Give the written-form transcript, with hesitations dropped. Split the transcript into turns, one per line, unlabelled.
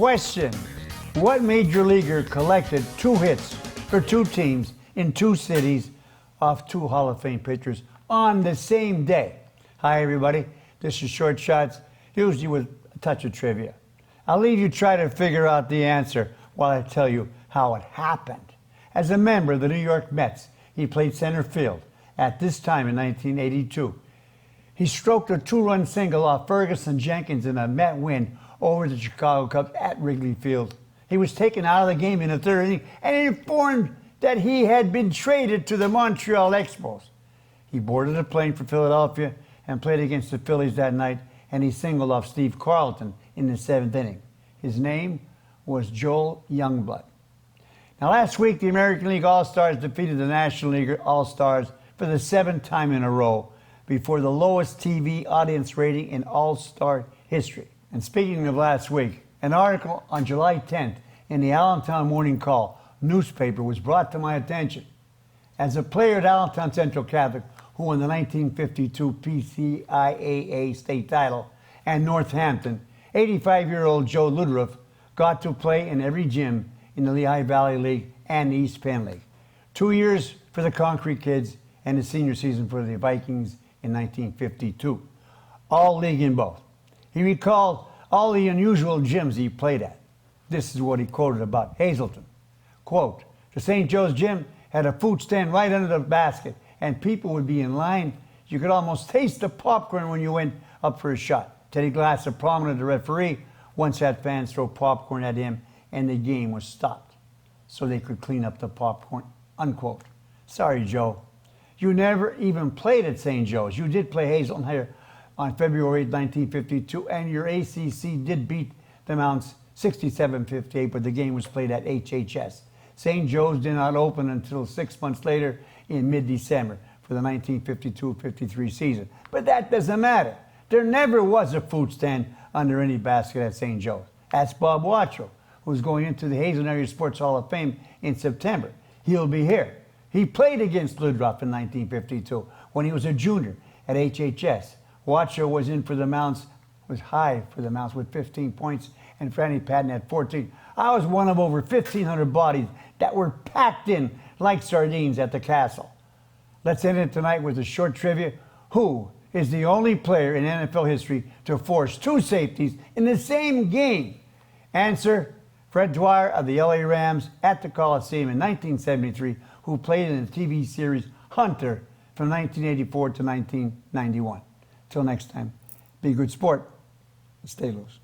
Question: what major leaguer collected 2 hits for 2 teams in 2 cities off 2 Hall of Fame pitchers on the same day? Hi, everybody. This is Short Shots, usually with a touch of trivia. I'll leave you try to figure out the answer while I tell you how it happened. As a member of the New York Mets, he played center field at this time in 1982. He stroked a 2-run single off Ferguson Jenkins in a Met win over the Chicago Cubs at Wrigley Field. He was taken out of the game in the 3rd inning and informed that he had been traded to the Montreal Expos. He boarded a plane for Philadelphia and played against the Phillies that night, and he singled off Steve Carlton in the 7th inning. His name was Joel Youngblood. Now, last week, the American League All-Stars defeated the National League All-Stars for the 7th time in a row before the lowest TV audience rating in All-Star history. And speaking of last week, an article on July 10th in the Allentown Morning Call newspaper was brought to my attention. As a player at Allentown Central Catholic, who won the 1952 PCIAA state title, and Northampton, 85-year-old Joe Ludruff got to play in every gym in the Lehigh Valley League and the East Penn League. 2 years for the Concrete Kids and the senior season for the Vikings in 1952. All league in both. He recalled all the unusual gyms he played at. This is what he quoted about Hazleton. Quote, "The St. Joe's gym had a food stand right under the basket, and people would be in line. You could almost taste the popcorn when you went up for a shot. Teddy Glass, a prominent referee, once had fans throw popcorn at him, and the game was stopped so they could clean up the popcorn," unquote. Sorry, Joe. You never even played at St. Joe's. You did play Hazleton here on February 8, 1952, and your ACC did beat the Mounts 67-58, but the game was played at HHS. St. Joe's did not open until 6 months later in mid-December for the 1952-53 season. But that doesn't matter. There never was a food stand under any basket at St. Joe's. Ask Bob Wattrow, who's going into the Hazen Area Sports Hall of Fame in September. He'll be here. He played against Ludruff in 1952 when he was a junior at HHS. Watchow was in for the Mounts, was high for the Mounts with 15 points, and Franny Patton had 14. I was one of over 1,500 bodies that were packed in like sardines at the castle. Let's end it tonight with a short trivia. Who is the only player in NFL history to force 2 safeties in the same game? Answer: Fred Dwyer of the LA Rams at the Coliseum in 1973, who played in the TV series Hunter from 1984 to 1991. Till next time, be a good sport and stay loose.